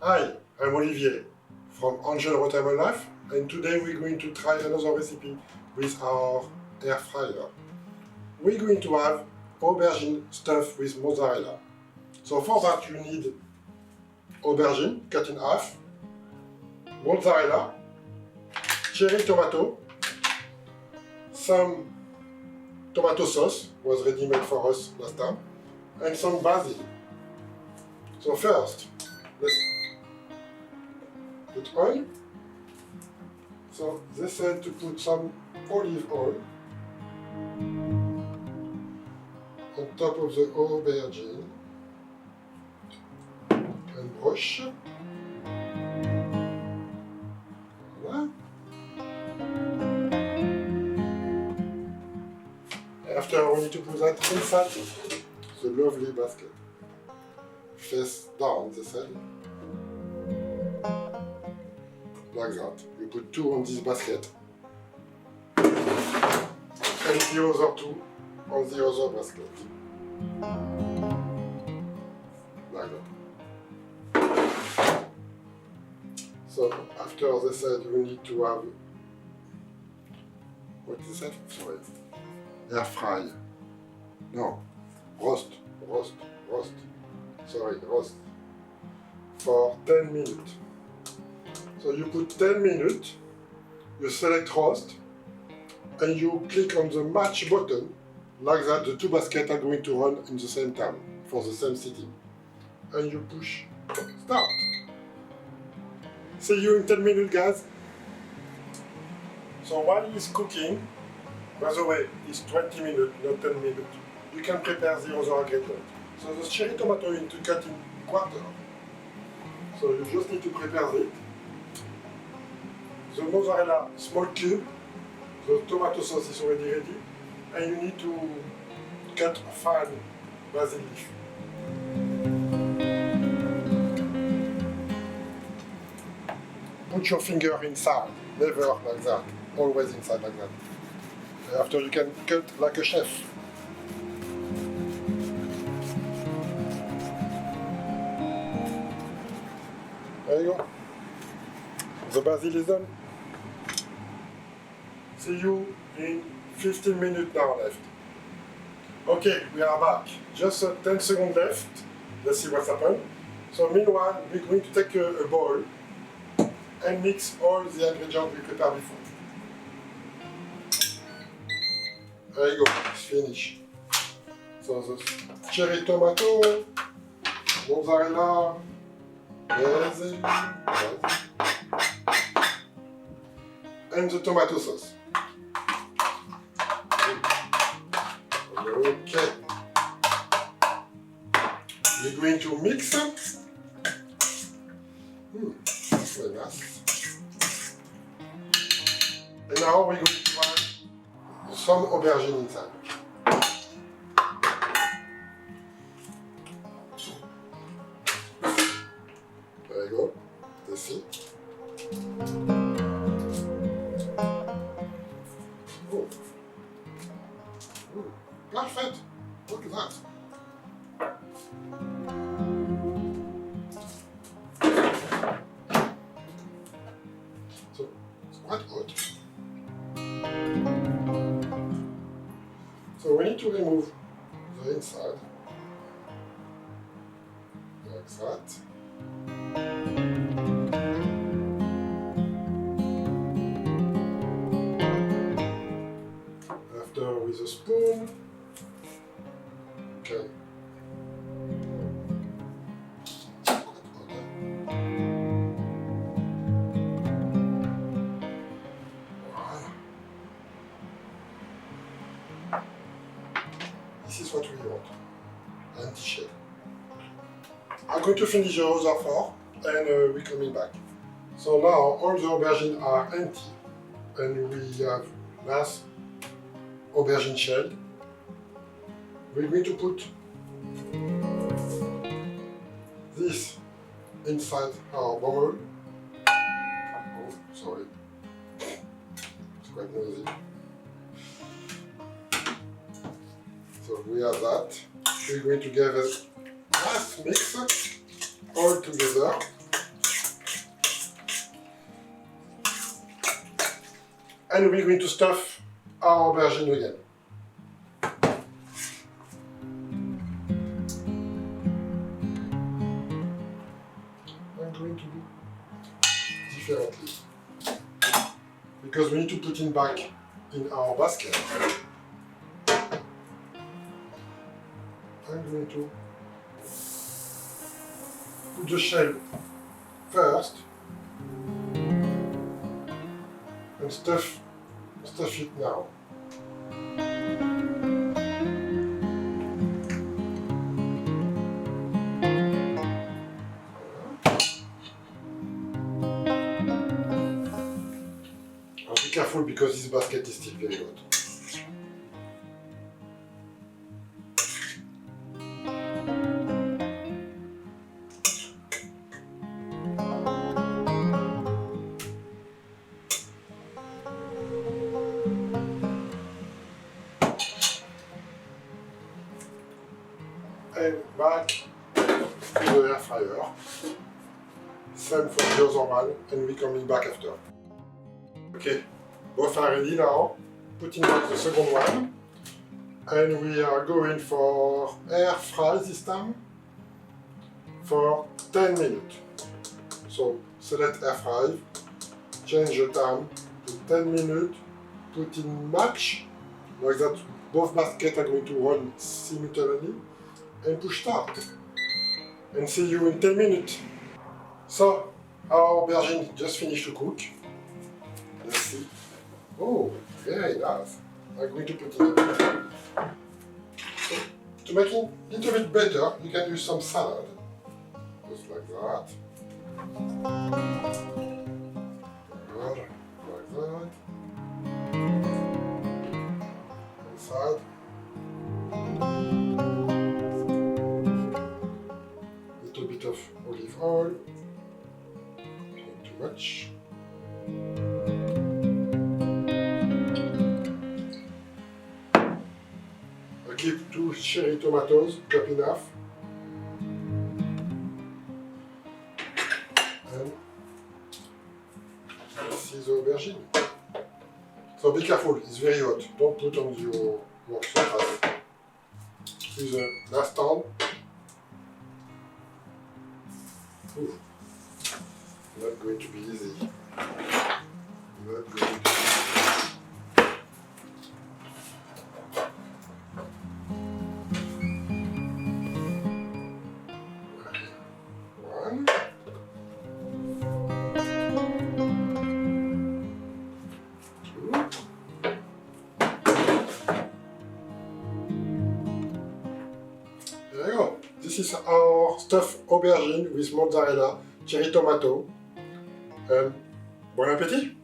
Hi, I'm Olivier from Angel Rotable Life, and today we're going to try another recipe with our air fryer. We're going to have aubergine stuffed with mozzarella. So for that you need aubergine cut in half, mozzarella, cherry tomato, some tomato sauce was ready made for us last time, and some basil. So first, let's put oil. So they said to put some olive oil on top of the aubergine and brush. Voilà. After we need to put that inside the lovely basket. Face down, they said. Like that. You put two on this basket. And the other two on the other basket. Like that. So after they said you need to have, what is that? Sorry. Air fry. No. Roast. Sorry, roast. For 10 minutes. So you put 10 minutes, you select roast, and you click on the match button. Like that, the two baskets are going to run in the same time, for the same setting. And you push start. See you in 10 minutes, guys. So while it's cooking, by the way, it's 20 minutes, not 10 minutes. You can prepare the other ingredient. So the cherry tomato you need to cut in quarter. So you just need to prepare it. The mozzarella, small cube. The tomato sauce is already ready. And you need to cut fine basil leaf. Put your finger inside, never like that. Always inside like that. After you can cut like a chef. There you go. The basil is done. See you in 15 minutes now left. Okay, we are back. Just 10 seconds left. Let's see what's happened. So meanwhile, we're going to take a bowl and mix all the ingredients we prepared before. There you go, it's finished. So the cherry tomato, mozzarella, basil, and the tomato sauce. Okay. We're going to mix it. That's very nice. And now we're going to add some aubergine inside. There you go. That's it. Oh. Perfect. Look at that. So it's quite hot. So we need to remove the inside, like that. After with a spoon, okay. This is what we want, anti-shade. I'm going to finish the other four and we're coming back. So now all the aubergines are empty and we have nice aubergine shell. We're going to put this inside our bowl. Oh, sorry. It's quite noisy. So we have that. We're going to give a nice mix all together. And we're going to stuff our aubergine again. I'm going to do differently because we need to put it back in our basket. I'm going to put the shell first and stuff it now. Be careful because this basket is still very hot. And back to the air fryer. Same for the other one, and we're coming back after. Okay, both are ready now. Putting back the second one. And we are going for air fry this time for 10 minutes. So select air fry, change the time to 10 minutes, put in match, like that both baskets are going to run simultaneously, and push start. And see you in 10 minutes. So, our aubergine just finished to cook. Let's see. Oh, very nice. I'm going to put it in. So, to make it a little bit better, you can use some salad. Just like that. Good, like that. Inside. Little bit of olive oil. Not too much. I keep 2 cherry tomatoes, cut in half. And this is the aubergine. So be careful, it's very hot. Don't put on your surface. This is the last time. Ooh. Not going to be easy. Not going to be easy. One. Two. There you go. This is our stuffed aubergine with mozzarella, cherry tomato, and bon appétit!